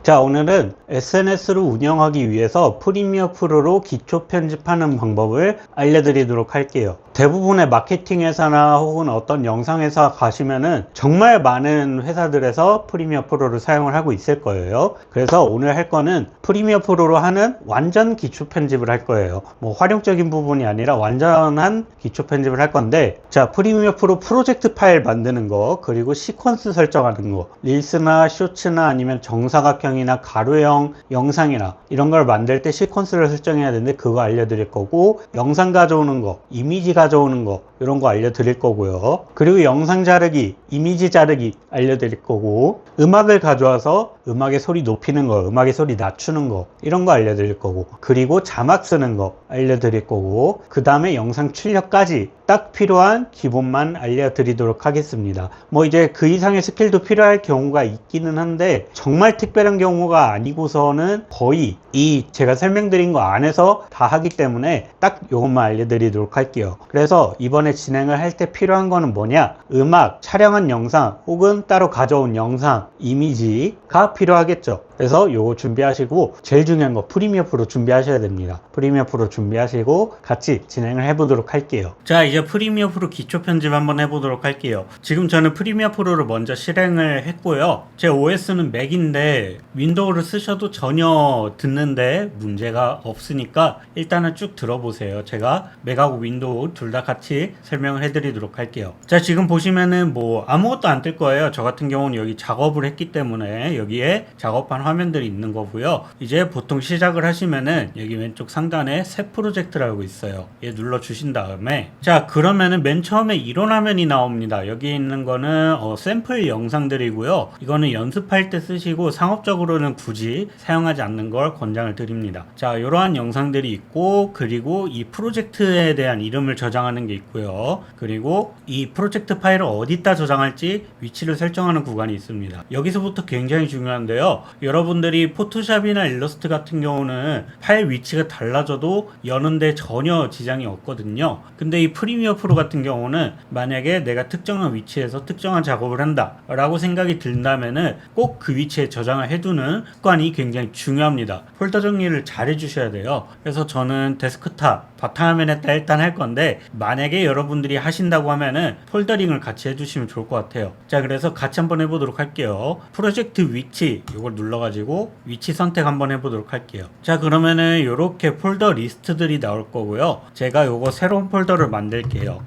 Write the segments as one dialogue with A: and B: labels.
A: 자, 오늘은 SNS를 운영하기 위해서 프리미어 프로로 기초 편집하는 방법을 알려드리도록 할게요. 대부분의 마케팅 회사나 혹은 어떤 영상 회사 가시면은 정말 많은 회사들에서 프리미어 프로를 사용을 하고 있을 거예요. 그래서 오늘 할 거는 프리미어 프로로 하는 완전 기초 편집을 할 거예요. 뭐 활용적인 부분이 아니라 완전한 기초 편집을 할 건데, 자, 프리미어 프로 프로젝트 파일 만드는 거, 그리고 시퀀스 설정하는 거, 릴스나 쇼츠나 아니면 정사각형이나 가로형 영상이나 이런 걸 만들 때 시퀀스를 설정해야 되는데 그거 알려드릴 거고, 영상 가져오는 거, 이미지 가져오는 거 이런 거 알려드릴 거고요. 그리고 영상 자르기, 이미지 자르기 알려드릴 거고, 음악을 가져와서 음악의 소리 높이는 거, 음악의 소리 낮추는 거 이런 거 알려드릴 거고, 그리고 자막 쓰는 거 알려드릴 거고, 그 다음에 영상 출력까지 딱 필요한 기본만 알려드리도록 하겠습니다. 뭐 이제 그 이상의 스킬도 필요할 경우가 있기는 한데, 정말 특별한 경우가 아니고서는 거의 이 제가 설명드린 거 안에서 다 하기 때문에 딱 요것만 알려드리도록 할게요. 그래서 이번에 진행을 할 때 필요한 거는 뭐냐, 음악, 촬영한 영상 혹은 따로 가져온 영상, 이미지가 필요하겠죠. 그래서 요거 준비하시고, 제일 중요한 거 프리미어 프로 준비하셔야 됩니다. 프리미어 프로 준비하시고 같이 진행을 해보도록 할게요. 자, 이제 프리미어 프로 기초 편집 한번 해보도록 할게요. 지금 저는 프리미어 프로를 먼저 실행을 했고요. 제 OS는 맥인데 윈도우를 쓰셔도 전혀 듣는데 문제가 없으니까 일단은 쭉 들어보세요. 제가 맥하고 윈도우 둘 다 같이 설명을 해드리도록 할게요. 자, 지금 보시면은 뭐 아무것도 안 뜰 거예요. 저 같은 경우는 여기 작업을 했기 때문에 여기에 작업한 화면들이 있는 거고요. 이제 보통 시작을 하시면은 여기 왼쪽 상단에 새 프로젝트라고 있어요. 얘 눌러 주신 다음에, 자, 그러면은 맨 처음에 이런 화면이 나옵니다. 여기 있는 거는 샘플 영상들이고요. 이거는 연습할 때 쓰시고 상업적으로는 굳이 사용하지 않는 걸 권장을 드립니다. 자, 이러한 영상들이 있고, 그리고 이 프로젝트에 대한 이름을 저장하는 게 있고요. 그리고 이 프로젝트 파일을 어디다 저장할지 위치를 설정하는 구간이 있습니다. 여기서부터 굉장히 중요한데요. 여러분들이 포토샵이나 일러스트 같은 경우는 파일 위치가 달라져도 여는데 전혀 지장이 없거든요. 근데 이 프리미어 프로 같은 경우는 만약에 내가 특정한 위치에서 특정한 작업을 한다 라고 생각이 든다면은 꼭 그 위치에 저장을 해두는 습관이 굉장히 중요합니다. 폴더 정리를 잘 해주셔야 돼요. 그래서 저는 데스크탑 바탕화면에다 일단 할 건데, 만약에 여러분들이 하신다고 하면은 폴더링을 같이 해주시면 좋을 것 같아요. 자, 그래서 같이 한번 해보도록 할게요. 프로젝트 위치 이걸 눌러가지고 위치 선택 한번 해보도록 할게요. 자, 그러면은 이렇게 폴더 리스트들이 나올 거고요. 제가 요거 새로운 폴더를 만들게요.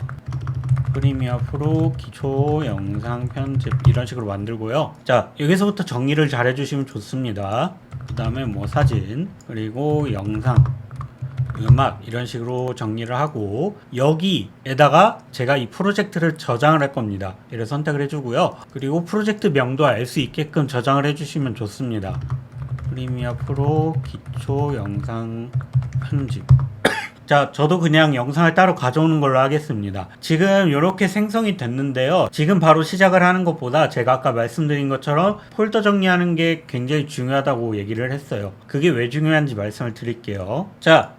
A: 프리미어 프로 기초 영상 편집 이런 식으로 만들고요. 자, 여기서부터 정리를 잘 해주시면 좋습니다. 그 다음에 뭐 사진, 그리고 영상, 음악 이런 식으로 정리를 하고, 여기에다가 제가 이 프로젝트를 저장을 할 겁니다. 이를 선택을 해주고요. 그리고 프로젝트 명도 알 수 있게끔 저장을 해주시면 좋습니다. 프리미어 프로 기초 영상 편집. 자, 저도 그냥 영상을 따로 가져오는 걸로 하겠습니다. 지금 이렇게 생성이 됐는데요. 지금 바로 시작을 하는 것보다 제가 아까 말씀드린 것처럼 폴더 정리하는 게 굉장히 중요하다고 얘기를 했어요. 그게 왜 중요한지 말씀을 드릴게요. 자,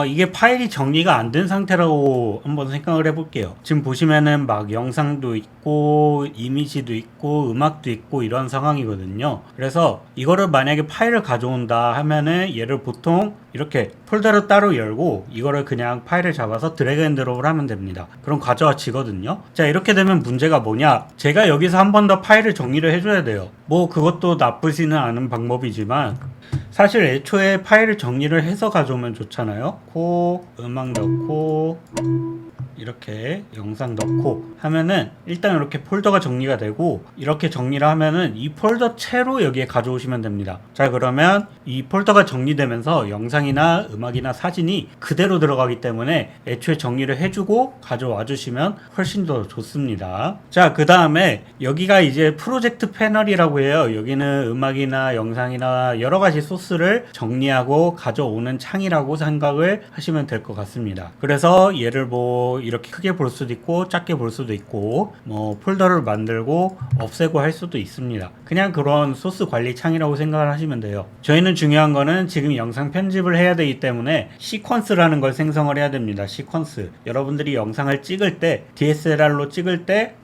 A: 이게 파일이 정리가 안 된 상태라고 한번 생각을 해볼게요. 지금 보시면은 막 영상도 있고 이미지도 있고 음악도 있고 이런 상황이거든요. 그래서 이거를 만약에 파일을 가져온다 하면은 얘를 보통 이렇게 폴더를 따로 열고 이거를 그냥 파일을 잡아서 드래그 앤 드롭을 하면 됩니다. 그럼 가져와지거든요. 자, 이렇게 되면 문제가 뭐냐, 제가 여기서 한 번 더 파일을 정리를 해줘야 돼요. 뭐 그것도 나쁘지는 않은 방법이지만 사실 애초에 파일을 정리를 해서 가져오면 좋잖아요. 음악 넣고 이렇게 영상 넣고 하면은 일단 이렇게 폴더가 정리가 되고, 이렇게 정리를 하면은 이 폴더 채로 여기에 가져오시면 됩니다. 자, 그러면 이 폴더가 정리되면서 영상이나 음악이나 사진이 그대로 들어가기 때문에 애초에 정리를 해주고 가져와 주시면 훨씬 더 좋습니다. 자, 그 다음에 여기가 이제 프로젝트 패널이라고 해요. 여기는 음악이나 영상이나 여러 가지 소스를 정리하고 가져오는 창이라고 생각을 하시면 될 것 같습니다. 그래서 얘를 뭐 이렇게 크게 볼 수도 있고 작게 볼 수도 있고 뭐 폴더를 만들고 없애고 할 수도 있습니다. 그냥 그런 소스 관리 창이라고 생각을 하시면 돼요. 저희는 중요한 거는 지금 영상 편집을 해야 되기 때문에 시퀀스라는 걸 생성을 해야 됩니다. 시퀀스. 여러분들이 영상을 찍을 때 DSLR로 찍을 때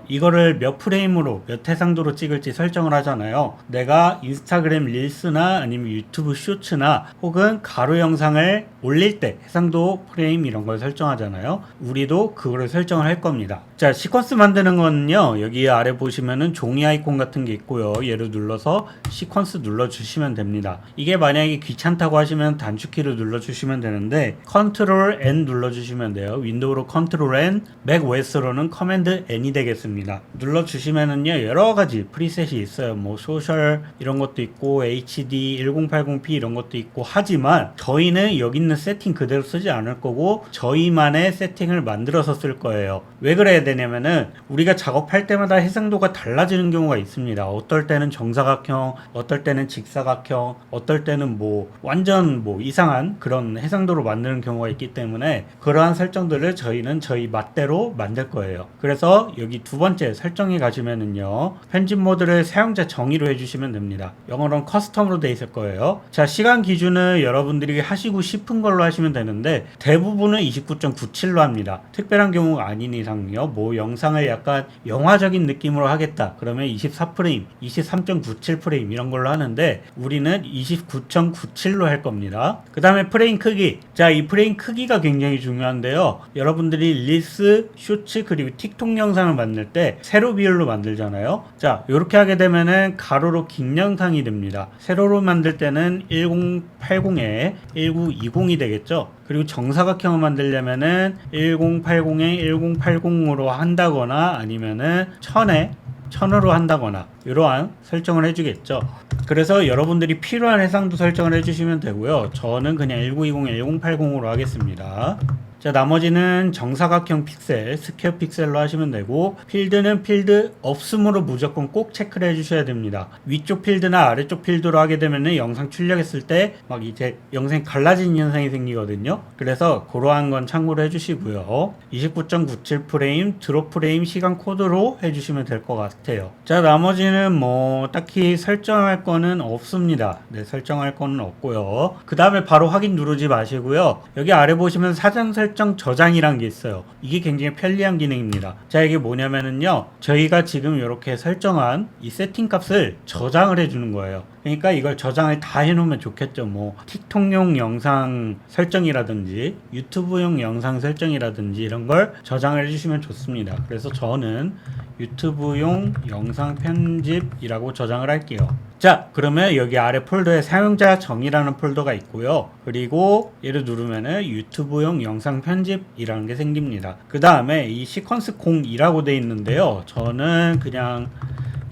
A: 이거를 몇 프레임으로 몇 해상도로 찍을지 설정을 하잖아요. 내가 인스타그램 릴스나 아니면 유튜브 쇼츠나 혹은 가로 영상을 올릴 때 해상도 프레임 이런 걸 설정하잖아요. 우리도 그거를 설정을 할 겁니다. 자, 시퀀스 만드는 거는요, 여기 아래 보시면은 종이 아이콘 같은 게 있고요. 얘를 눌러서 시퀀스 눌러주시면 됩니다. 이게 만약에 귀찮다고 하시면 단축키를 눌러주시면 되는데 컨트롤 N 눌러주시면 돼요. 윈도우로 컨트롤 N, 맥 OS로는 커맨드 N이 되겠습니다. 눌러주시면은요, 여러가지 프리셋이 있어요. 뭐 소셜 이런 것도 있고 HD 1080p 이런 것도 있고 하지만 저희는 여기 있는 세팅 그대로 쓰지 않을 거고 저희만의 세팅을 만들어서 쓸 거예요. 왜 그래야 되냐면은 우리가 작업할 때마다 해상도가 달라지는 경우가 있습니다. 어떨 때는 정사각형, 어떨 때는 직사각형, 어떨 때는 뭐 완전 뭐 이상한 그런 해상도로 만드는 경우가 있기 때문에 그러한 설정들을 저희는 저희 맛대로 만들 거예요. 그래서 여기 두 번째 설정에 가시면은요, 편집 모드를 사용자 정의로 해주시면 됩니다. 영어로는 커스텀으로 돼 있을 거예요. 자, 시간 기준은 여러분들이 하시고 싶은 걸로 하시면 되는데 대부분은 29.97로 합니다. 특별한 경우가 아닌 이상요, 뭐 영상을 약간 영화적인 느낌으로 하겠다 그러면 24프레임, 23.97프레임 이런 걸로 하는데 우리는 29.97로 할 겁니다. 그 다음에 프레임 크기. 자, 이 프레임 크기가 굉장히 중요한데요, 여러분들이 릴스, 쇼츠 그리고 틱톡 영상을 만들 때 세로 비율로 만들잖아요. 자, 이렇게 하게 되면은 가로로 긴 영상이 됩니다. 세로로 만들 때는 1080에 1920이 되겠죠. 그리고 정사각형을 만들려면은 1080에 1080으로 한다거나 아니면은 1000으로 한다거나 이러한 설정을 해주겠죠. 그래서 여러분들이 필요한 해상도 설정을 해주시면 되고요. 저는 그냥 1920에 1080으로 하겠습니다. 자, 나머지는 정사각형 픽셀, 스퀘어 픽셀로 하시면 되고 필드는 필드 없음으로 무조건 꼭 체크를 해주셔야 됩니다. 위쪽 필드나 아래쪽 필드로 하게 되면 영상 출력했을 때 막 이제 영상이 갈라지는 현상이 생기거든요. 그래서 그러한 건 참고로 해주시고요. 29.97프레임, 드롭 프레임 시간 코드로 해주시면 될 것 같아요. 자, 나머지는 뭐 딱히 설정할 거는 없습니다. 네, 설정할 거는 없고요. 그 다음에 바로 확인 누르지 마시고요. 여기 아래 보시면 사전 설정 저장이란 게 있어요. 이게 굉장히 편리한 기능입니다. 자, 이게 뭐냐면은요, 저희가 지금 이렇게 설정한 이 세팅 값을 저장을 해주는 거예요. 그러니까 이걸 저장을 다 해놓으면 좋겠죠. 뭐 틱톡용 영상 설정이라든지 유튜브용 영상 설정이라든지 이런 걸 저장을 해주시면 좋습니다. 그래서 저는 유튜브용 영상 편집이라고 저장을 할게요. 자, 그러면 여기 아래 폴더에 사용자 정의라는 폴더가 있고요. 그리고 얘를 누르면은 유튜브용 영상 편집이라는 게 생깁니다. 그 다음에 이 시퀀스 02라고 되어 있는데요, 저는 그냥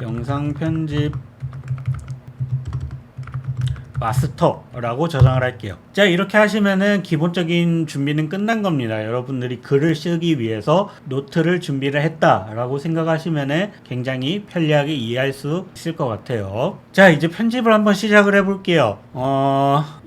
A: 영상 편집 마스터라고 저장을 할게요. 자, 이렇게 하시면은 기본적인 준비는 끝난 겁니다. 여러분들이 글을 쓰기 위해서 노트를 준비를 했다라고 생각하시면은 굉장히 편리하게 이해할 수 있을 것 같아요. 자, 이제 편집을 한번 시작을 해볼게요.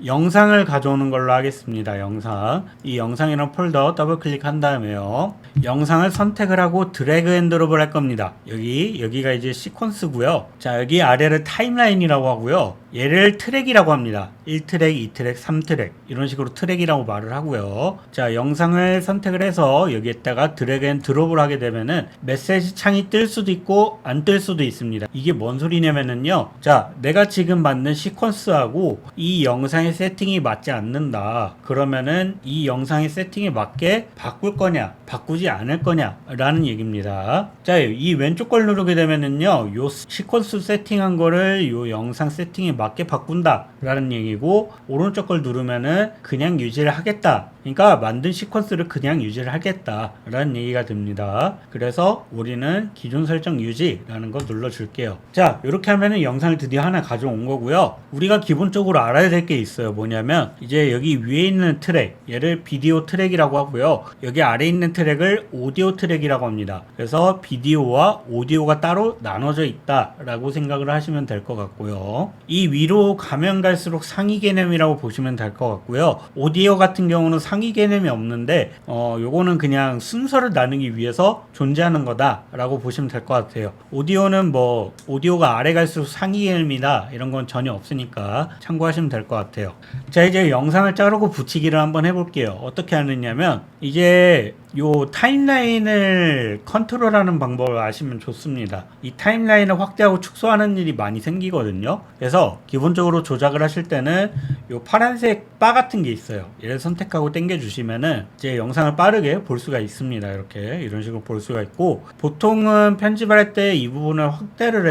A: 영상을 가져오는 걸로 하겠습니다. 영상. 이 영상이라는 폴더 더블 클릭한 다음에요, 영상을 선택을 하고 드래그 앤 드롭을 할 겁니다. 여기가 이제 시퀀스고요. 자, 여기 아래를 타임라인이라고 하고요. 얘를 트랙이라고 합니다. 1트랙, 2트랙, 3트랙 이런 식으로 트랙이라고 말을 하고요. 자, 영상을 선택을 해서 여기에다가 드래그 앤 드롭을 하게 되면은 메시지 창이 뜰 수도 있고 안 뜰 수도 있습니다. 이게 뭔 소리냐면은요, 자, 내가 지금 만든 시퀀스하고 이 영상의 세팅이 맞지 않는다 그러면은 이 영상의 세팅에 맞게 바꿀 거냐 바꾸지 않을 거냐 라는 얘기입니다. 자, 이 왼쪽 걸 누르게 되면은요, 요 시퀀스 세팅한 거를 요 영상 세팅에 맞게 바꾼다 라는 얘기고, 오른쪽 걸 누르면은 그냥 유지를 하겠다, 그러니까 만든 시퀀스를 그냥 유지를 하겠다 라는 얘기가 됩니다. 그래서 우리는 기존 설정 유지라는 거 눌러줄게요. 자, 이렇게 하면은 영상을 드디어 하나 가져온 거고요. 우리가 기본적으로 알아야 될 게 있어요. 뭐냐면 이제 여기 위에 있는 트랙, 얘를 비디오 트랙이라고 하고요, 여기 아래에 있는 트랙을 오디오 트랙이라고 합니다. 그래서 비디오와 오디오가 따로 나눠져 있다 라고 생각을 하시면 될 것 같고요. 이 위로 가면 갈수록 상위 개념이라고 보시면 될 것 같고요. 오디오 같은 경우는 상위 상위 개념이 없는데 요거는 그냥 순서를 나누기 위해서 존재하는 거다 라고 보시면 될 것 같아요. 오디오는 뭐 오디오가 아래 갈수록 상위 개념이다 이런 건 전혀 없으니까 참고하시면 될 것 같아요. 자, 이제 영상을 자르고 붙이기를 한번 해볼게요. 어떻게 하느냐면 이제 요 타임라인을 컨트롤하는 방법을 아시면 좋습니다. 이 타임라인을 확대하고 축소하는 일이 많이 생기거든요. 그래서 기본적으로 조작을 하실 때는 요 파란색 바 같은 게 있어요. 얘를 선택하고 당겨 주시면은 이제 영상을 빠르게 볼 수가 있습니다. 이렇게 이런 식으로 볼 수가 있고, 보통은 편집을 할 때 이 부분을 확대를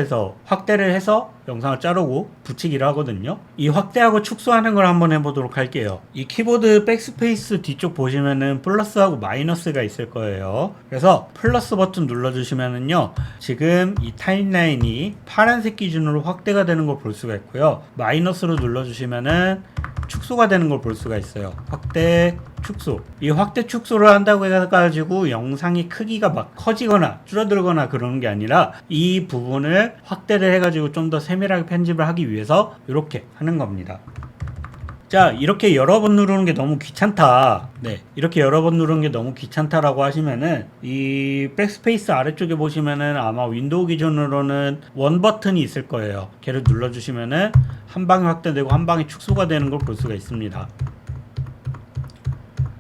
A: 해서 영상을 자르고 붙이기를 하거든요. 이 확대하고 축소하는 걸 한번 해보도록 할게요. 이 키보드 백스페이스 뒤쪽 보시면은 플러스하고 마이너스가 있을 거예요. 그래서 플러스 버튼 눌러주시면은요, 지금 이 타임라인이 파란색 기준으로 확대가 되는 걸 볼 수가 있고요. 마이너스로 눌러주시면은 축소가 되는 걸 볼 수가 있어요. 확대, 축소. 이 확대 축소를 한다고 해가지고 영상의 크기가 막 커지거나 줄어들거나 그러는 게 아니라 이 부분을 확대를 해가지고 좀 더 세밀하게 편집을 하기 위해서 이렇게 하는 겁니다. 자, 이렇게 여러 번 누르는 게 너무 귀찮다. 네, 이렇게 여러 번 누르는 게 너무 귀찮다라고 하시면은 이 백스페이스 아래쪽에 보시면은 아마 윈도우 기준으로는 원 버튼이 있을 거예요. 걔를 눌러주시면은 한 방에 확대되고 한 방에 축소가 되는 걸 볼 수가 있습니다.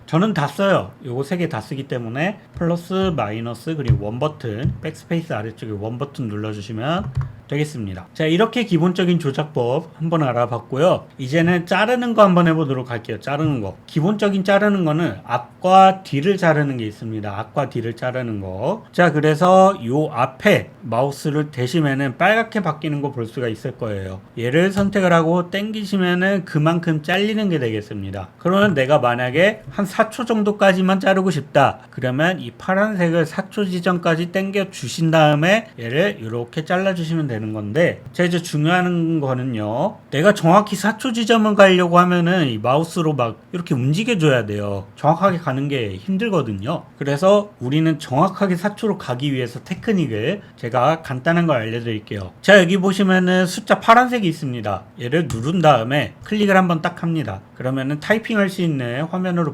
A: 저는 다 써요. 요거 3개 다 쓰기 때문에 플러스, 마이너스, 그리고 원 버튼, 백스페이스 아래쪽에 원 버튼 눌러주시면 되겠습니다. 자, 이렇게 기본적인 조작법 한번 알아봤고요. 이제는 자르는 거 한번 해보도록 할게요. 자르는 거. 기본적인 자르는 거는 앞과 뒤를 자르는 게 있습니다. 앞과 뒤를 자르는 거. 자, 그래서 요 앞에 마우스를 대시면은 빨갛게 바뀌는 거 볼 수가 있을 거예요. 얘를 선택을 하고 당기시면은 그만큼 잘리는 게 되겠습니다. 그러면 내가 만약에 한 4초 정도까지만 자르고 싶다. 그러면 이 파란색을 4초 지점까지 당겨 주신 다음에 얘를 이렇게 잘라주시면 되는 건데, 자, 이제 중요한 거는요, 내가 정확히 4초 지점을 가려고 하면은 이 마우스로 막 이렇게 움직여줘야 돼요. 정확하게 가는 게 힘들거든요. 그래서 우리는 정확하게 4초로 가기 위해서 테크닉을 제가 간단한 걸 알려드릴게요. 자, 여기 보시면은 숫자 파란색이 있습니다. 얘를 누른 다음에 클릭을 한번 딱 합니다. 그러면은 타이핑 할 수 있는 화면으로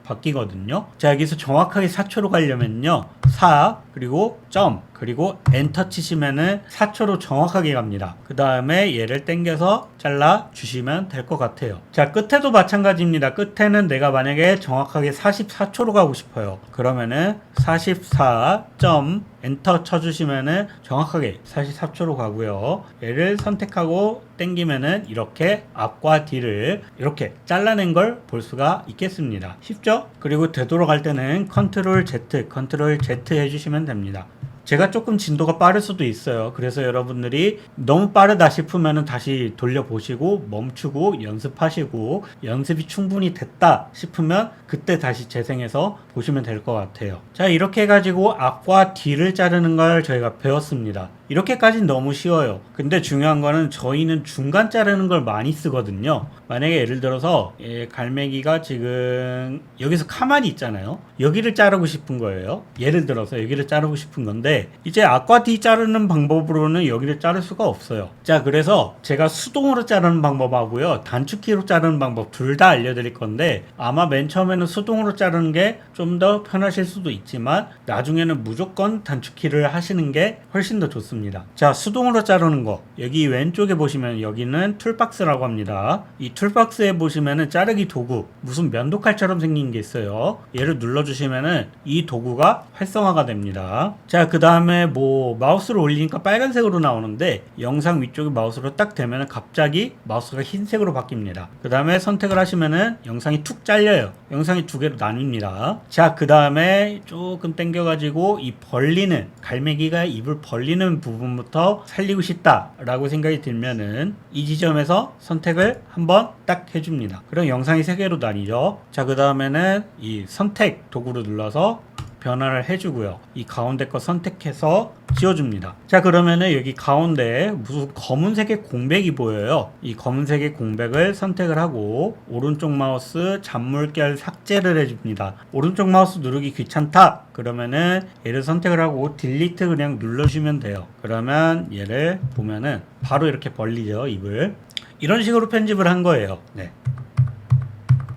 A: 바뀌거든요. 자, 여기서 정확하게 4초로 가려면요, 4 그리고 점 그리고 엔터 치시면은 4초로 정확하게 갑니다. 그 다음에 얘를 당겨서 잘라 주시면 될 것 같아요. 자, 끝에도 마찬가지입니다. 끝에는 내가 만약에 정확하게 44초로 가고 싶어요. 그러면은 44 점 엔터 쳐주시면은 정확하게 44초로 가고요. 얘를 선택하고 당기면은 이렇게 앞과 뒤를 이렇게 잘라낸 걸 볼 수가 있겠습니다. 쉽죠? 그리고 되돌아갈 때는 컨트롤 Z 해주시면 됩니다. 제가 조금 진도가 빠를 수도 있어요. 그래서 여러분들이 너무 빠르다 싶으면 다시 돌려보시고 멈추고 연습하시고, 연습이 충분히 됐다 싶으면 그때 다시 재생해서 보시면 될 것 같아요. 자, 이렇게 해가지고 앞과 뒤를 자르는 걸 저희가 배웠습니다. 이렇게까지는 너무 쉬워요. 근데 중요한 거는 저희는 중간 자르는 걸 많이 쓰거든요. 만약에 예를 들어서 갈매기가 지금 여기서 가만히 있잖아요. 여기를 자르고 싶은 거예요. 예를 들어서 여기를 자르고 싶은 건데, 이제 앞과 뒤 자르는 방법으로는 여기를 자를 수가 없어요. 자, 그래서 제가 수동으로 자르는 방법하고요, 단축키로 자르는 방법 둘 다 알려드릴 건데, 아마 맨 처음에는 수동으로 자르는 게 좀 더 편하실 수도 있지만 나중에는 무조건 단축키를 하시는 게 훨씬 더 좋습니다. 자, 수동으로 자르는 거, 여기 왼쪽에 보시면 여기는 툴박스라고 합니다. 이 툴박스에 보시면은 자르기 도구, 무슨 면도칼처럼 생긴 게 있어요. 얘를 눌러주시면은 이 도구가 활성화가 됩니다. 자, 그 다음에 뭐 마우스를 올리니까 빨간색으로 나오는데, 영상 위쪽에 마우스로 딱 대면은 갑자기 마우스가 흰색으로 바뀝니다. 그 다음에 선택을 하시면은 영상이 툭 잘려요. 영상이 두 개로 나뉩니다. 자, 그 다음에 조금 당겨가지고 이 벌리는, 갈매기가 입을 벌리는 부분부터 살리고 싶다 라고 생각이 들면은 이 지점에서 선택을 한번 딱 해줍니다. 그럼 영상이 3개로 나뉘죠. 자, 그 다음에는 이 선택 도구를 눌러서 변화를 해주고요. 이 가운데 거 선택해서 지워줍니다. 자, 그러면은 여기 가운데 무슨 검은색의 공백이 보여요. 이 검은색의 공백을 선택을 하고 오른쪽 마우스 잔물결 삭제를 해줍니다. 오른쪽 마우스 누르기 귀찮다 그러면은 얘를 선택을 하고 딜리트 그냥 눌러주시면 돼요. 그러면 얘를 보면은 바로 이렇게 벌리죠, 입을. 이런 식으로 편집을 한 거예요. 네.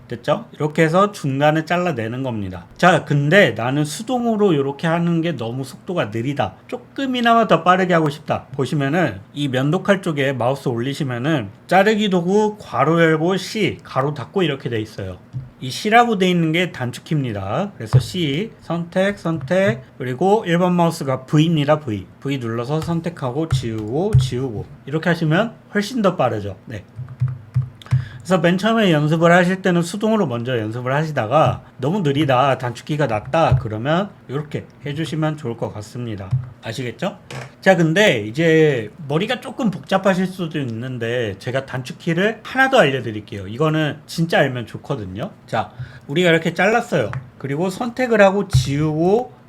A: 됐죠? 이렇게 해서 중간에 잘라내는 겁니다. 자, 근데 나는 수동으로 이렇게 하는 게 너무 속도가 느리다. 조금이나마 더 빠르게 하고 싶다. 보시면은 이 면도칼 쪽에 마우스 올리시면은 자르기 도구 괄호 열고 C, 가로 닫고 이렇게 돼 있어요. 이 C라고 돼 있는 게 단축키입니다. 그래서 C, 선택, 그리고 1번 마우스가 V입니다. V 눌러서 선택하고 지우고 이렇게 하시면 훨씬 더 빠르죠. 네. 그래서 맨 처음에 연습을 하실 때는 수동으로 먼저 연습을 하시다가 너무 느리다, 단축키가 낮다 그러면 이렇게 해주시면 좋을 것 같습니다. 아시겠죠? 자, 근데 이제 머리가 조금 복잡하실 수도 있는데 제가 단축키를 하나 더 알려드릴게요. 이거는 진짜 알면 좋거든요. 자, 우리가 이렇게 잘랐어요. 그리고 선택을 하고 지우고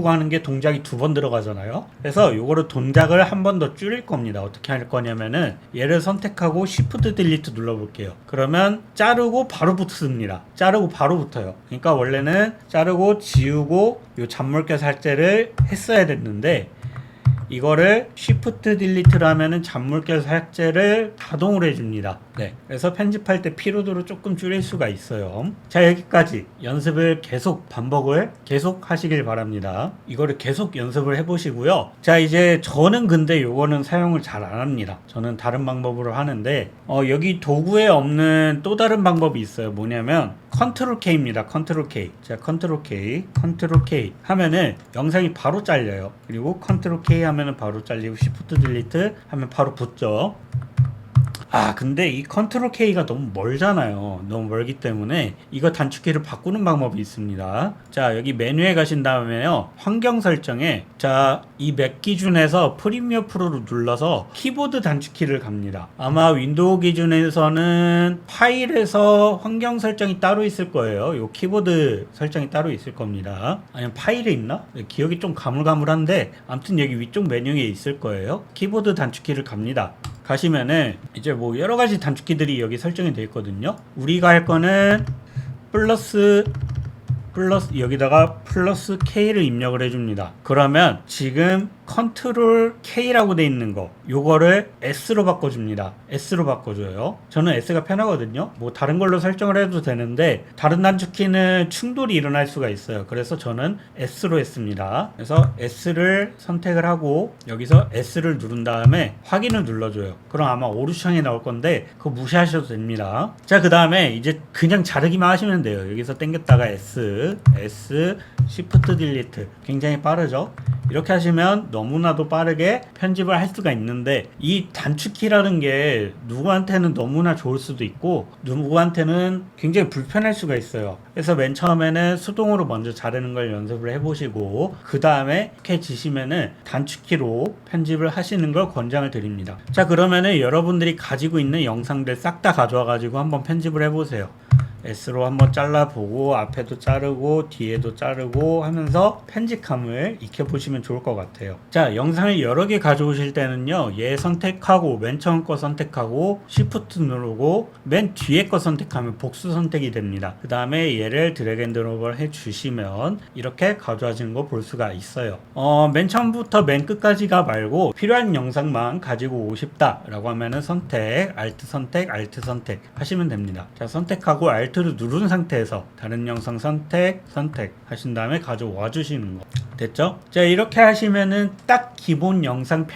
A: 하는 게 동작이 2번 들어가잖아요. 그래서 요거를 동작을 한 번 더 줄일 겁니다. 어떻게 할 거냐면은 얘를 선택하고 Shift Delete 눌러볼게요. 그러면 자르고 바로 붙습니다. 자르고 바로 붙어요. 그러니까 원래는 자르고 지우고 요 잔물결 삭제를 했어야 됐는데 이거를 Shift Delete를 하면은 잔물결 삭제를 자동으로 해줍니다. 네. 그래서 편집할 때 피로도를 조금 줄일 수가 있어요. 자, 여기까지 연습을 반복을 계속 하시길 바랍니다. 이거를 계속 연습을 해보시고요. 자, 이제 저는 근데 요거는 사용을 잘 안 합니다. 저는 다른 방법으로 하는데, 여기 도구에 없는 또 다른 방법이 있어요. 뭐냐면, 컨트롤 K입니다. 컨트롤 K. 자, 컨트롤 K 하면은 영상이 바로 잘려요. 그리고 컨트롤 K 하면은 바로 잘리고 Shift Delete 하면 바로 붙죠. 근데 이 컨트롤 K가 너무 멀잖아요. 너무 멀기 때문에 이거 단축키를 바꾸는 방법이 있습니다. 자, 여기 메뉴에 가신 다음에요. 환경 설정에 이 맥 기준에서 프리미어 프로를 눌러서 키보드 단축키를 갑니다. 아마 윈도우 기준에서는 파일에서 환경 설정이 따로 있을 거예요. 요 키보드 설정이 따로 있을 겁니다. 아니면 파일에 있나? 기억이 좀 가물가물한데 아무튼 여기 위쪽 메뉴에 있을 거예요. 키보드 단축키를 갑니다. 가시면은 이제 뭐 여러 가지 단축키들이 여기 설정이 되어 있거든요. 우리가 할 거는 플러스 여기다가 플러스 K를 입력을 해줍니다. 그러면 지금 컨트롤 K라고 돼 있는 거 요거를 S로 바꿔줍니다. S로 바꿔줘요. 저는 S가 편하거든요. 뭐 다른 걸로 설정을 해도 되는데 다른 단축키는 충돌이 일어날 수가 있어요. 그래서 저는 S로 했습니다. 그래서 S를 선택을 하고 여기서 S를 누른 다음에 확인을 눌러줘요. 그럼 아마 오류창이 나올 건데 그거 무시하셔도 됩니다. 자, 그 다음에 이제 그냥 자르기만 하시면 돼요. 여기서 당겼다가 S Shift Delete 굉장히 빠르죠. 이렇게 하시면 너무나도 빠르게 편집을 할 수가 있는데 이 단축키라는 게 누구한테는 너무나 좋을 수도 있고 누구한테는 굉장히 불편할 수가 있어요. 그래서 맨 처음에는 수동으로 먼저 자르는 걸 연습을 해보시고 그 다음에 이렇게 지시면은 단축키로 편집을 하시는 걸 권장을 드립니다. 자, 그러면은 여러분들이 가지고 있는 영상들 싹 다 가져와 가지고 한번 편집을 해보세요. S로 한번 잘라보고 앞에도 자르고 뒤에도 자르고 하면서 편집감을 익혀보시면 좋을 것 같아요. 자, 영상을 여러 개 가져오실 때는요, 얘 선택하고 맨 처음 거 선택하고 Shift 누르고 맨 뒤에 거 선택하면 복수 선택이 됩니다. 그 다음에 얘를 드래그 앤 드롭을 해주시면 이렇게 가져와지는 거 볼 수가 있어요. 맨 처음부터 맨 끝까지가 말고 필요한 영상만 가지고 오고 싶다 라고 하면은 선택, Alt 선택 하시면 됩니다. 자, 선택하고 Alt를 누른 상태에서 다른 영상 선택 하신 다음에 가져와 주시는 거. 됐죠? 자, 이렇게 하시면은 딱 기본 영상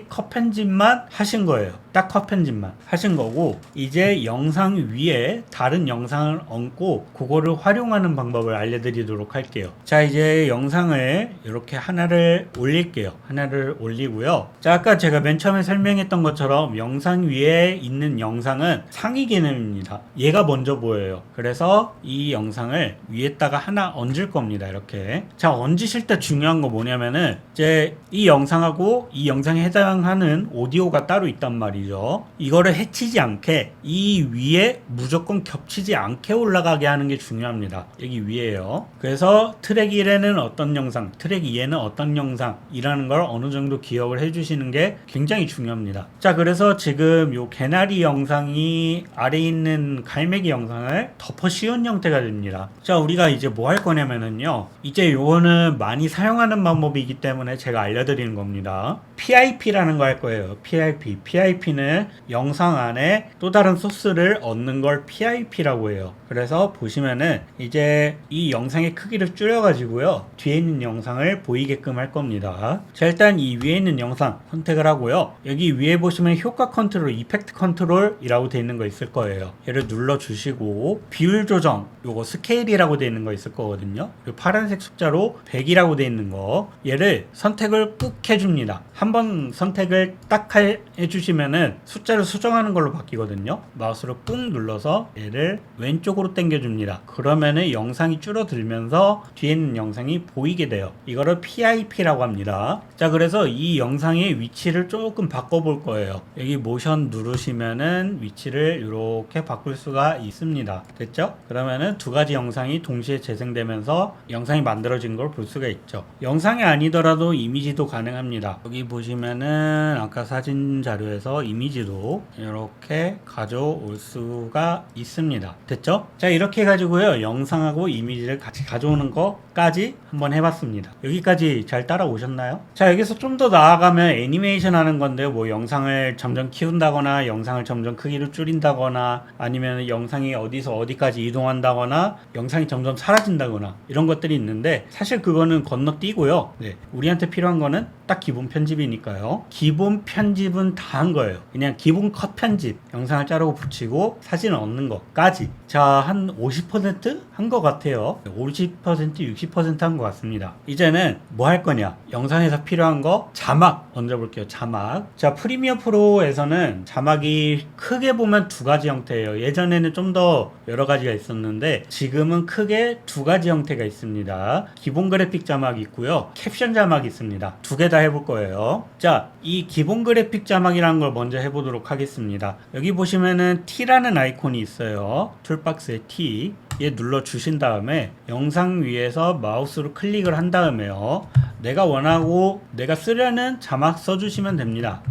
A: 컷 편집만 하신 거예요. 딱 컷 편집만 하신 거고, 이제 영상 위에 다른 영상을 얹고 그거를 활용하는 방법을 알려드리도록 할게요. 자, 이제 영상을 이렇게 하나를 올릴게요. 하나를 올리고요. 자, 아까 제가 맨 처음에 설명했던 것처럼 영상 위에 있는 영상은 상위 개념입니다. 얘가 먼저 보여요. 그래서 이 영상을 위에다가 하나 얹을 겁니다. 이렇게. 자, 얹으실 때 중요한 거 뭐냐면은 이제 이 영상하고 이 영상에 해당하는 오디오가 따로 있단 말이죠. 이거를 해치지 않게 이 위에 무조건 겹치지 않게 올라가게 하는 게 중요합니다. 여기 위에요. 그래서 트랙 1에는 어떤 영상, 트랙 2에는 어떤 영상이라는 걸 어느 정도 기억을 해주시는 게 굉장히 중요합니다. 자, 그래서 지금 요 개나리 영상이 아래에 있는 갈매기 영상을 덮어 씌운 형태가 됩니다. 자, 우리가 이제 뭐 할 거냐면은요, 이제 요거는 많이 사용 사용하는 방법이기 때문에 제가 알려드리는 겁니다. PIP라는 거 할 거예요. PIP. PIP는 영상 안에 또 다른 소스를 얻는 걸 PIP라고 해요. 그래서 보시면은 이제 이 영상의 크기를 줄여가지고요. 뒤에 있는 영상을 보이게끔 할 겁니다. 자, 일단 이 위에 있는 영상 선택을 하고요. 여기 위에 보시면 효과 컨트롤, 이펙트 컨트롤이라고 되어 있는 거 있을 거예요. 얘를 눌러주시고 비율 조정, 요거 스케일이라고 되어 있는 거 있을 거거든요. 요 파란색 숫자로 100이라고 되어 있는 거, 얘를 선택을 꾹 해줍니다. 한번 선택을 딱 해주시면은 숫자를 수정하는 걸로 바뀌거든요. 마우스로 꾹 눌러서 얘를 왼쪽으로 당겨줍니다. 그러면은 영상이 줄어들면서 뒤에 있는 영상이 보이게 돼요. 이거를 PIP라고 합니다. 자, 그래서 이 영상의 위치를 조금 바꿔볼 거예요. 여기 모션 누르시면은 위치를 이렇게 바꿀 수가 있습니다. 됐죠? 그러면은 두 가지 영상이 동시에 재생되면서 영상이 만들어진 걸 볼 수가 있죠. 영상이 아니더라도 이미지도 가능합니다. 여기 보시면은 아까 사진 자료에서 이미지도 이렇게 가져올 수가 있습니다. 됐죠? 자, 이렇게 해가지고요, 영상하고 이미지를 같이 가져오는 거까지 한번 해봤습니다. 여기까지 잘 따라오셨나요? 자, 여기서 좀 더 나아가면 애니메이션 하는 건데요. 뭐 영상을 점점 키운다거나 영상을 점점 크기를 줄인다거나 아니면 영상이 어디서 어디까지 이동한다거나 영상이 점점 사라진다거나 이런 것들이 있는데, 사실 그거는 건너뛰고요. 네, 우리한테 필요한 거는 딱 기본 편집이니까요. 기본 편집은 다 한 거예요. 그냥 기본 컷 편집, 영상을 자르고 붙이고 사진을 얻는 것까지. 자, 한 50% 한 것 같아요. 50%, 60% 한 것 같습니다. 이제는 뭐 할 거냐? 영상에서 필요한 거 자막 먼저 볼게요. 자막. 자, 프리미어 프로에서는 자막이 크게 보면 두 가지 형태예요. 예전에는 좀 더 여러 가지가 있었는데 지금은 크게 두 가지 형태가 있습니다. 기본 그래픽 자막이 있고요, 캡션 자막이 있습니다. 두 개 다 해볼 거예요. 자, 이 기본 그래픽 자막이라는 걸 먼저 해보도록 하겠습니다. 여기 보시면은 T라는 아이콘이 있어요. 툴박스에 T. 얘 눌러 주신 다음에 영상 위에서 마우스로 클릭을 한 다음에요, 내가 원하고 내가 쓰려는 자막 써주시면 됩니다.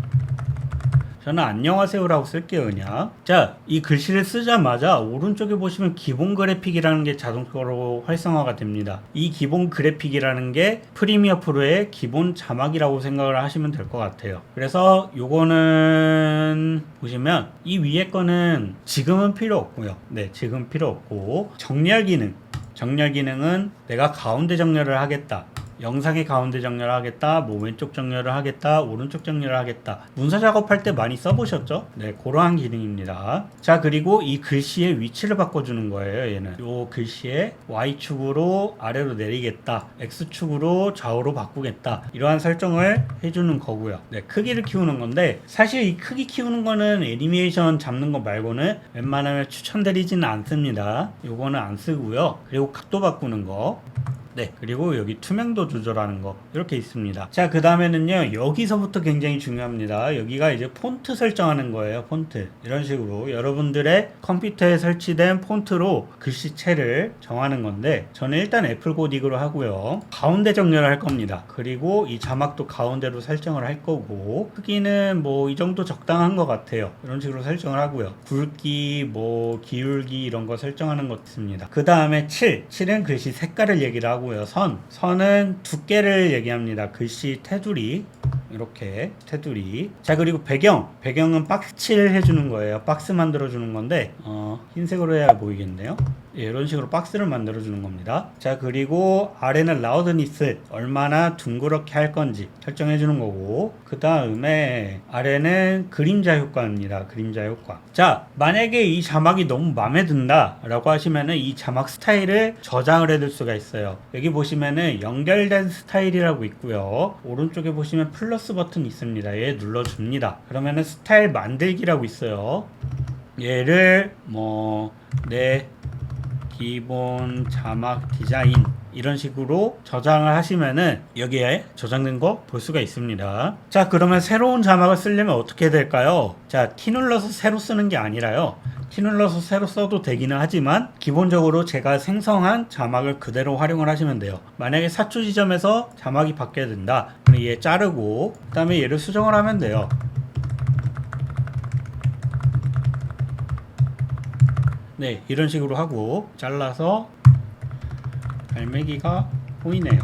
A: 저는 안녕하세요라고 쓸게요, 그냥. 자, 이 글씨를 쓰자마자 오른쪽에 보시면 기본 그래픽이라는 게 자동적으로 활성화가 됩니다. 이 기본 그래픽이라는 게 프리미어 프로의 기본 자막이라고 생각을 하시면 될 것 같아요. 그래서 요거는 보시면 이 위에 거는 지금은 필요 없고요. 네, 지금 필요 없고, 정렬 기능. 정렬 기능은 내가 가운데 정렬을 하겠다, 영상의 가운데 정렬을 하겠다, 뭐 왼쪽 정렬을 하겠다, 오른쪽 정렬을 하겠다. 문서 작업할 때 많이 써보셨죠? 네, 그러한 기능입니다. 자, 그리고 이 글씨의 위치를 바꿔주는 거예요. 얘는 요 글씨의 Y축으로 아래로 내리겠다, X축으로 좌우로 바꾸겠다, 이러한 설정을 해주는 거고요. 네, 크기를 키우는 건데, 사실 이 크기 키우는 거는 애니메이션 잡는 거 말고는 웬만하면 추천드리지는 않습니다. 요거는 안 쓰고요. 그리고 각도 바꾸는 거, 네, 그리고 여기 투명도 조절하는 거 이렇게 있습니다. 자, 그 다음에는요, 여기서부터 굉장히 중요합니다. 여기가 이제 폰트 설정하는 거예요. 폰트. 이런 식으로 여러분들의 컴퓨터에 설치된 폰트로 글씨체를 정하는 건데, 저는 일단 애플 고딕으로 하고요, 가운데 정렬을 할 겁니다. 그리고 이 자막도 가운데로 설정을 할 거고, 크기는 뭐 이 정도 적당한 것 같아요. 이런 식으로 설정을 하고요, 굵기, 뭐 기울기 이런 거 설정하는 것 있습니다. 그 다음에 7은 글씨 색깔을 얘기를 하고, 선은 두께를 얘기합니다. 글씨 테두리, 이렇게 테두리. 자, 그리고 배경은 박스 칠 해주는 거예요. 박스 만들어 주는 건데 흰색으로 해야 보이겠네요. 예, 이런 식으로 박스를 만들어 주는 겁니다. 자, 그리고 아래는 라우드니스, 얼마나 둥그렇게 할 건지 설정해 주는 거고, 그 다음에 아래는 그림자 효과입니다. 그림자 효과. 자, 만약에 이 자막이 너무 마음에 든다 라고 하시면은 이 자막 스타일을 저장을 해둘 수가 있어요. 여기 보시면은 연결된 스타일이라고 있고요, 오른쪽에 보시면 플러스 버튼 있습니다. 얘 눌러줍니다. 그러면은 스타일 만들기라고 있어요. 얘를 내 기본 자막 디자인 이런 식으로 저장을 하시면은 여기에 저장된 거 볼 수가 있습니다. 자, 그러면 새로운 자막을 쓰려면 어떻게 될까요? 자, T 눌러서 새로 쓰는 게 아니라요, T 눌러서 새로 써도 되기는 하지만 기본적으로 제가 생성한 자막을 그대로 활용을 하시면 돼요. 만약에 사초 지점에서 자막이 바뀌어야 된다, 그럼 얘 자르고 그 다음에 얘를 수정을 하면 돼요. 네, 이런 식으로 하고 잘라서 갈매기가 보이네요.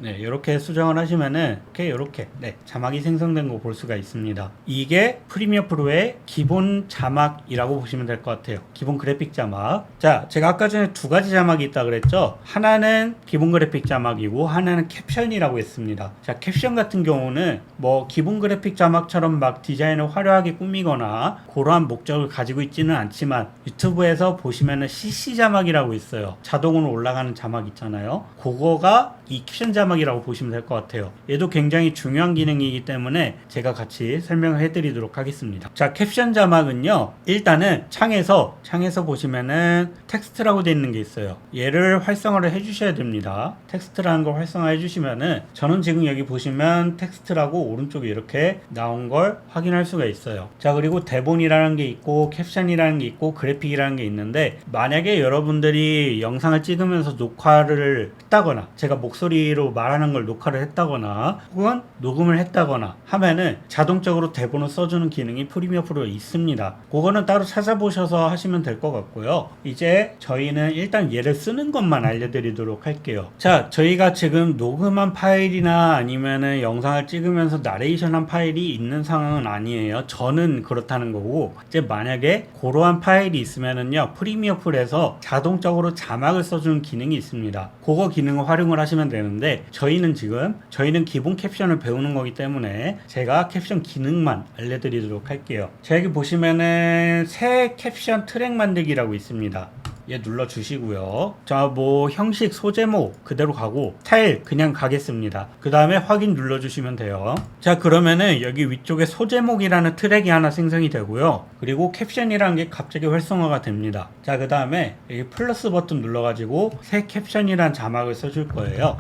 A: 네, 이렇게 수정을 하시면은 이렇게 네, 자막이 생성된 거 볼 수가 있습니다. 이게 프리미어 프로의 기본 자막이라고 보시면 될 것 같아요. 기본 그래픽 자막. 자, 제가 아까 전에 두 가지 자막이 있다 그랬죠? 하나는 기본 그래픽 자막이고 하나는 캡션이라고 했습니다. 자, 캡션 같은 경우는 뭐 기본 그래픽 자막처럼 막 디자인을 화려하게 꾸미거나 그러한 목적을 가지고 있지는 않지만 유튜브에서 보시면은 CC 자막이라고 있어요. 자동으로 올라가는 자막 있잖아요. 그거가 이 캡션 자막이라고 보시면 될 것 같아요. 얘도 굉장히 중요한 기능이기 때문에 제가 같이 설명을 해드리도록 하겠습니다. 자, 캡션 자막은요, 일단은 창에서 보시면은 텍스트라고 되어 있는 게 있어요. 얘를 활성화를 해주셔야 됩니다. 텍스트라는 걸 활성화해 주시면은, 저는 지금 여기 보시면 텍스트라고 오른쪽에 이렇게 나온 걸 확인할 수가 있어요. 자, 그리고 대본이라는 게 있고 캡션이라는 게 있고 그래픽이라는 게 있는데, 만약에 여러분들이 영상을 찍으면서 녹화를 했다거나, 제가 목소리로 말하는 걸 녹화를 했다거나 혹은 녹음을 했다거나 하면은 자동적으로 대본을 써주는 기능이 프리미어 프로에 있습니다. 그거는 따로 찾아보셔서 하시면 될 것 같고요. 이제 저희는 일단 얘를 쓰는 것만 알려드리도록 할게요. 자, 저희가 지금 녹음한 파일이나 아니면은 영상을 찍으면서 나레이션한 파일이 있는 상황은 아니에요. 저는 그렇다는 거고, 이제 만약에 그러한 파일이 있으면은요, 프리미어 프로에서 자동적으로 자막을 써주는 기능이 있습니다. 그거 기능을 활용을 하시면 되는데, 저희는 기본 캡션을 배우는 거기 때문에 제가 캡션 기능만 알려드리도록 할게요. 자, 여기 보시면은 새 캡션 트랙 만들기라고 있습니다. 얘 눌러주시고요. 자, 뭐 형식 소제목 그대로 가고 스타일 그냥 가겠습니다. 그 다음에 확인 눌러주시면 돼요. 자, 그러면은 여기 위쪽에 소제목이라는 트랙이 하나 생성이 되고요. 그리고 캡션이라는 게 갑자기 활성화가 됩니다. 자, 그 다음에 여기 플러스 버튼 눌러가지고 새 캡션이란 자막을 써줄 거예요.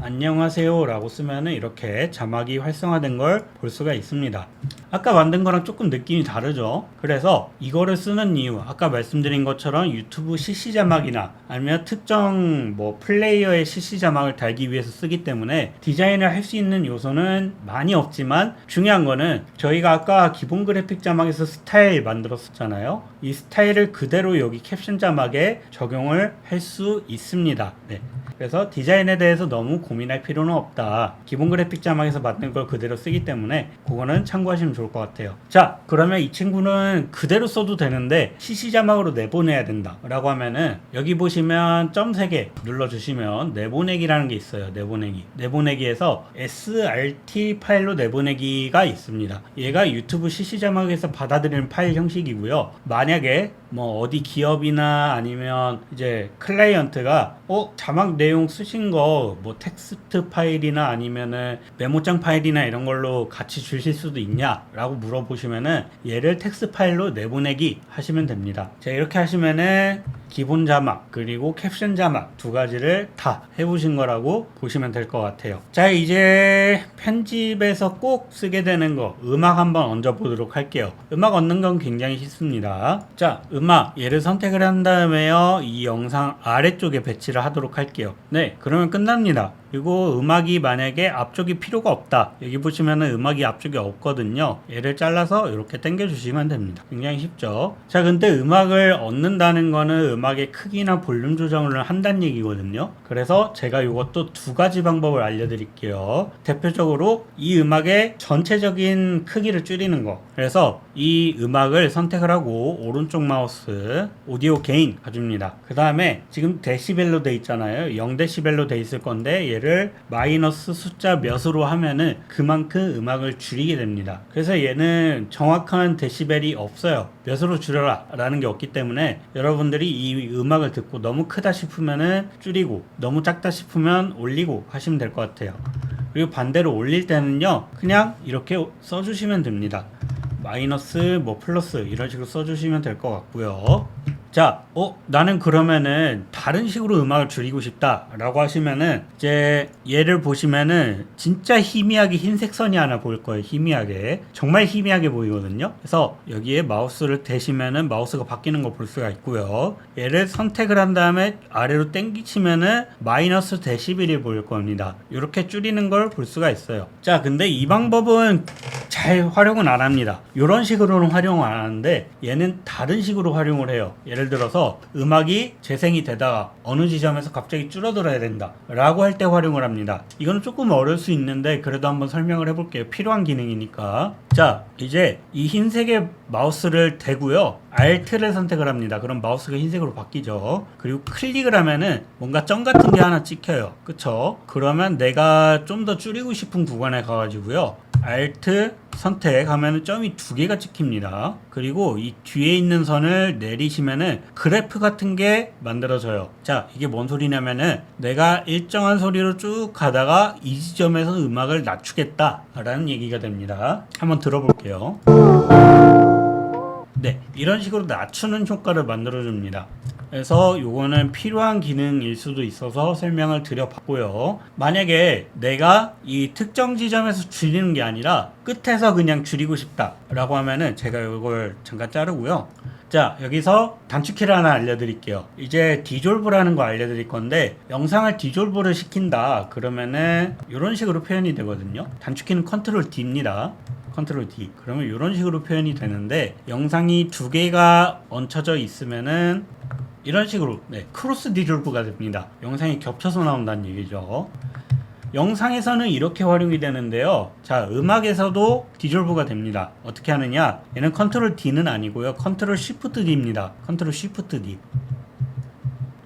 A: 안녕하세요 라고 쓰면은 이렇게 자막이 활성화된 걸 볼 수가 있습니다. 아까 만든 거랑 조금 느낌이 다르죠. 그래서 이거를 쓰는 이유, 아까 말씀드린 것처럼 유튜브 CC 자막이나 아니면 특정 뭐 플레이어의 CC 자막을 달기 위해서 쓰기 때문에 디자인을 할 수 있는 요소는 많이 없지만, 중요한 거는 저희가 아까 기본 그래픽 자막에서 스타일 만들었었잖아요. 이 스타일을 그대로 여기 캡션 자막에 적용을 할 수 있습니다. 네. 그래서 디자인에 대해서 너무 고민할 필요는 없다. 기본 그래픽 자막에서 만든 걸 그대로 쓰기 때문에 그거는 참고하시면 좋을 것 같아요. 자, 그러면 이 친구는 그대로 써도 되는데 CC 자막으로 내보내야 된다 라고 하면은, 여기 보시면 점 3개 눌러주시면 내보내기라는 게 있어요. 내보내기에서 SRT 파일로 내보내기가 있습니다. 얘가 유튜브 CC 자막에서 받아들이는 파일 형식이고요. 만약에 뭐 어디 기업이나 아니면 이제 클라이언트가 자막 내용 쓰신 거 뭐 텍스트 파일이나 아니면은 메모장 파일이나 이런 걸로 같이 주실 수도 있냐 라고 물어보시면은, 얘를 텍스트 파일로 내보내기 하시면 됩니다. 자, 이렇게 하시면은 기본 자막 그리고 캡션 자막 두 가지를 다 해보신 거라고 보시면 될 것 같아요. 자, 이제 편집에서 꼭 쓰게 되는 거, 음악 한번 얹어 보도록 할게요. 음악 얹는 건 굉장히 쉽습니다. 자, 음악 얘를 선택을 한 다음에요, 이 영상 아래쪽에 배치를 하도록 할게요. 네, 그러면 끝납니다. 그리고 음악이 만약에 앞쪽이 필요가 없다, 여기 보시면은 음악이 앞쪽에 없거든요. 얘를 잘라서 이렇게 당겨 주시면 됩니다. 굉장히 쉽죠. 자, 근데 음악을 얻는다는 거는 음악의 크기나 볼륨 조정을 한다는 얘기거든요. 그래서 제가 이것도 두 가지 방법을 알려드릴게요. 대표적으로 이 음악의 전체적인 크기를 줄이는 거. 그래서 이 음악을 선택을 하고 오른쪽 마우스 오디오 게인 가줍니다. 그 다음에 지금 데시벨로 돼 있잖아요. 0데시벨로 돼 있을 건데, 얘를 마이너스 숫자 몇으로 하면은 그만큼 음악을 줄이게 됩니다. 그래서 얘는 정확한 데시벨이 없어요. 몇으로 줄여라 라는 게 없기 때문에, 여러분들이 이 음악을 듣고 너무 크다 싶으면은 줄이고, 너무 작다 싶으면 올리고 하시면 될 것 같아요. 그리고 반대로 올릴 때는요, 그냥 이렇게 써주시면 됩니다. 마이너스 뭐 플러스 이런 식으로 써주시면 될 것 같고요. 자, 나는 그러면은 다른 식으로 음악을 줄이고 싶다 라고 하시면은, 이제 얘를 보시면은 진짜 희미하게 흰색 선이 하나 보일 거예요. 희미하게, 정말 희미하게 보이거든요. 그래서 여기에 마우스를 대시면은 마우스가 바뀌는 거 볼 수가 있고요. 얘를 선택을 한 다음에 아래로 당기치면은 마이너스 데시벨이 보일 겁니다. 이렇게 줄이는 걸 볼 수가 있어요. 자, 근데 이 방법은 잘 활용은 안 합니다. 이런 식으로는 활용 안 하는데, 얘는 다른 식으로 활용을 해요. 예를 예를 들어서 음악이 재생이 되다가 어느 지점에서 갑자기 줄어들어야 된다 라고 할 때 활용을 합니다. 이거는 조금 어려울 수 있는데 그래도 한번 설명을 해볼게요. 필요한 기능이니까. 자, 이제 이 흰색의 마우스를 대고요, Alt를 선택을 합니다. 그럼 마우스가 흰색으로 바뀌죠. 그리고 클릭을 하면은 뭔가 점 같은 게 하나 찍혀요. 그쵸? 그러면 내가 좀 더 줄이고 싶은 구간에 가가지고요, Alt 선택하면 점이 두 개가 찍힙니다. 그리고 이 뒤에 있는 선을 내리시면은 그래프 같은 게 만들어져요. 자, 이게 뭔 소리냐면은 내가 일정한 소리로 쭉 가다가 이 지점에서 음악을 낮추겠다 라는 얘기가 됩니다. 한번 들어볼게요. 네, 이런 식으로 낮추는 효과를 만들어줍니다. 그래서 요거는 필요한 기능일 수도 있어서 설명을 드려봤고요. 만약에 내가 이 특정 지점에서 줄이는 게 아니라 끝에서 그냥 줄이고 싶다 라고 하면은 제가 이걸 잠깐 자르고요. 자, 여기서 단축키를 하나 알려드릴게요. 이제 디졸브라는 거 알려드릴 건데, 영상을 디졸브를 시킨다 그러면은 이런 식으로 표현이 되거든요. 단축키는 컨트롤 D입니다. 컨트롤 D. 그러면 이런 식으로 표현이 되는데, 영상이 두 개가 얹혀져 있으면은 이런 식으로 크로스 디졸브가 됩니다. 영상이 겹쳐서 나온다는 얘기죠. 영상에서는 이렇게 활용이 되는데요. 자, 음악에서도 디졸브가 됩니다. 어떻게 하느냐? 얘는 컨트롤 D는 아니고요, 컨트롤 쉬프트 D입니다. 컨트롤 쉬프트 D.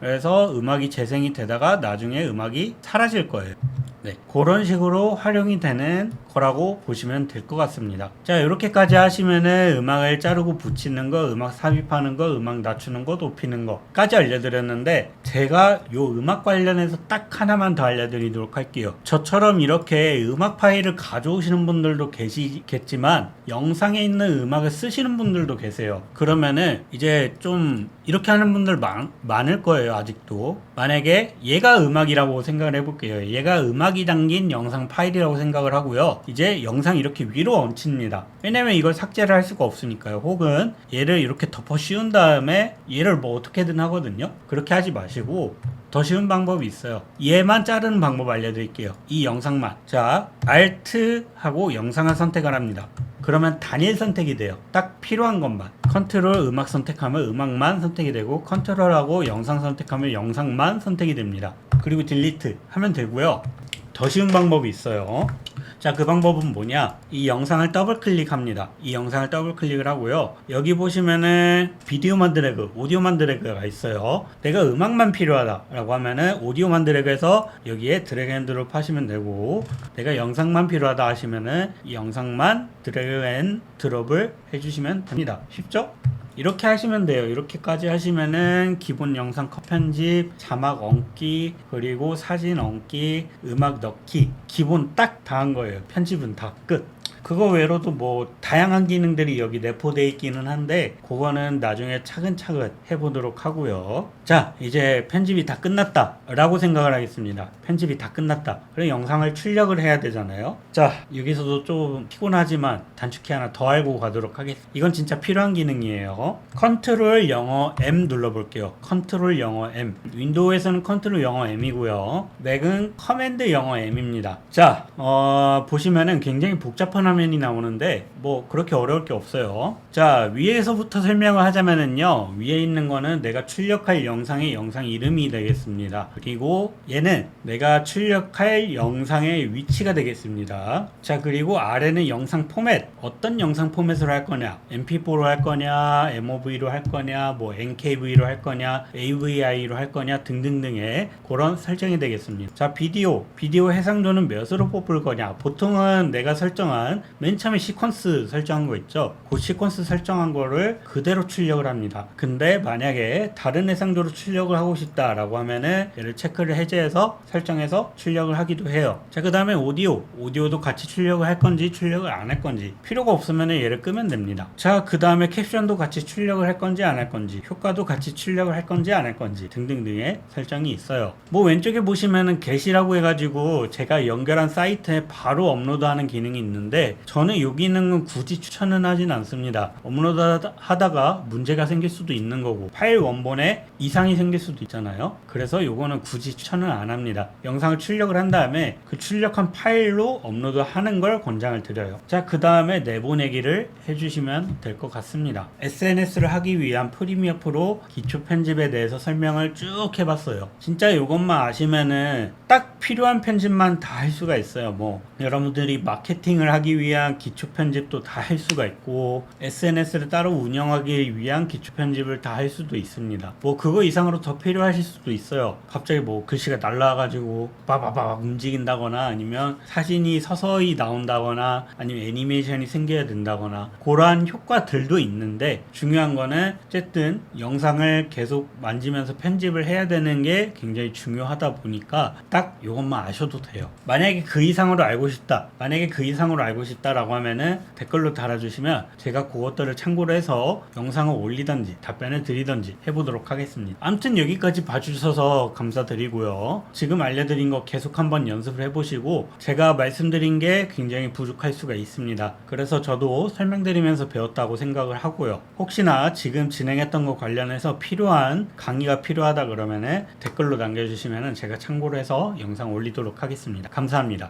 A: 그래서 음악이 재생이 되다가 나중에 음악이 사라질 거예요. 네, 그런 식으로 활용이 되는 거라고 보시면 될 것 같습니다. 자, 이렇게까지 하시면은 음악을 자르고 붙이는 거, 음악 삽입하는 거, 음악 낮추는 거, 높이는 거까지 알려드렸는데, 제가 요 음악 관련해서 딱 하나만 더 알려드리도록 할게요. 저처럼 이렇게 음악 파일을 가져오시는 분들도 계시겠지만 영상에 있는 음악을 쓰시는 분들도 계세요. 그러면은 이제 좀 이렇게 하는 분들 많을 거예요. 아직도. 만약에 얘가 음악이라고 생각을 해볼게요. 얘가 음악이 담긴 영상 파일이라고 생각을 하고요, 이제 영상이 이렇게 위로 얹힙니다. 왜냐면 이걸 삭제를 할 수가 없으니까요. 혹은 얘를 이렇게 덮어 씌운 다음에 얘를 뭐 어떻게든 하거든요. 그렇게 하지 마시고 더 쉬운 방법이 있어요. 얘만 자르는 방법 알려드릴게요. 이 영상만. 자, Alt 하고 영상을 선택을 합니다. 그러면 단일 선택이 돼요. 딱 필요한 것만. 컨트롤 음악 선택하면 음악만 선택이 되고, 컨트롤하고 영상 선택하면 영상만 선택이 됩니다. 그리고 딜리트 하면 되고요. 더 쉬운 방법이 있어요. 자, 그 방법은 뭐냐? 이 영상을 더블 클릭합니다. 이 영상을 더블 클릭을 하고요, 여기 보시면은 비디오만 드래그, 오디오만 드래그가 있어요. 내가 음악만 필요하다 라고 하면은 오디오만 드래그해서 여기에 드래그 앤 드롭 하시면 되고, 내가 영상만 필요하다 하시면은 이 영상만 드래그 앤 드롭을 해주시면 됩니다. 쉽죠? 이렇게 하시면 돼요. 이렇게까지 하시면은 기본 영상 컷 편집, 자막 얹기, 그리고 사진 얹기, 음악 넣기, 기본 딱 다 한 거예요. 편집은 다 끝. 그거 외로도 뭐 다양한 기능들이 여기 내포되어 있기는 한데, 그거는 나중에 차근차근 해보도록 하고요. 자, 이제 편집이 다 끝났다 라고 생각을 하겠습니다. 편집이 다 끝났다. 그럼 영상을 출력을 해야 되잖아요. 자, 여기서도 좀 피곤하지만 단축키 하나 더 알고 가도록 하겠습니다. 이건 진짜 필요한 기능이에요. 컨트롤 영어 M 눌러볼게요. 컨트롤 영어 M. 윈도우에서는 컨트롤 영어 M이고요, 맥은 커맨드 영어 M입니다. 자, 보시면은 굉장히 복잡한 화면이 나오는데 뭐 그렇게 어려울 게 없어요. 자, 위에서부터 설명을 하자면은요, 위에 있는 거는 내가 출력할 영상의 영상 이름이 되겠습니다. 그리고 얘는 내가 출력할 영상의 위치가 되겠습니다. 자, 그리고 아래는 영상 포맷, 어떤 영상 포맷으로 할 거냐, mp4로 할 거냐, mov로 할 거냐, 뭐 nkv로 할 거냐, avi로 할 거냐 등등등의 그런 설정이 되겠습니다. 자, 비디오 해상도는 몇으로 뽑을 거냐, 보통은 내가 설정한 맨 처음에 시퀀스 설정한 거 있죠, 그 시퀀스 설정한 거를 그대로 출력을 합니다. 근데 만약에 다른 해상도로 출력을 하고 싶다 라고 하면은 얘를 체크를 해제해서 설정해서 출력을 하기도 해요. 자, 그 다음에 오디오도 같이 출력을 할 건지 출력을 안 할 건지, 필요가 없으면 얘를 끄면 됩니다. 자, 그 다음에 캡션도 같이 출력을 할 건지 안 할 건지, 효과도 같이 출력을 할 건지 안 할 건지 등등등의 설정이 있어요. 뭐 왼쪽에 보시면은 get이라고 해가지고 제가 연결한 사이트에 바로 업로드하는 기능이 있는데, 있는데 저는 이 기능은 굳이 추천은 하진 않습니다. 업로드 하다가 문제가 생길 수도 있는 거고 파일 원본에 이상이 생길 수도 있잖아요. 그래서 이거는 굳이 추천은 안 합니다. 영상을 출력을 한 다음에 그 출력한 파일로 업로드 하는 걸 권장을 드려요. 자, 그 다음에 내보내기를 해주시면 될 것 같습니다. SNS를 하기 위한 프리미어 프로 기초 편집에 대해서 설명을 쭉 해봤어요. 진짜 이것만 아시면은 딱 필요한 편집만 다 할 수가 있어요. 뭐 여러분들이 마케팅을 하기 위한 기초 편집도 다 할 수가 있고 SNS를 따로 운영하기 위한 기초 편집을 다 할 수도 있습니다. 뭐 그거 이상으로 더 필요하실 수도 있어요. 갑자기 뭐 글씨가 날라와가지고 빠바바 움직인다거나 아니면 사진이 서서히 나온다거나 아니면 애니메이션이 생겨야 된다거나 그러한 효과들도 있는데 중요한 거는 어쨌든 영상을 계속 만지면서 편집을 해야 되는 게 굉장히 중요하다 보니까 딱 이것만 아셔도 돼요. 만약에 그 이상으로 알고 싶다라고 하면은 댓글로 달아주시면 제가 그것들을 참고로 해서 영상을 올리던지 답변을 드리던지 해보도록 하겠습니다. 아무튼 여기까지 봐주셔서 감사드리고요. 지금 알려드린 거 계속 한번 연습을 해보시고 제가 말씀드린 게 굉장히 부족할 수가 있습니다. 그래서 저도 설명드리면서 배웠다고 생각을 하고요. 혹시나 지금 진행했던 거 관련해서 필요한 강의가 필요하다 그러면은 댓글로 남겨주시면은 제가 참고로 해서 영상 올리도록 하겠습니다. 감사합니다.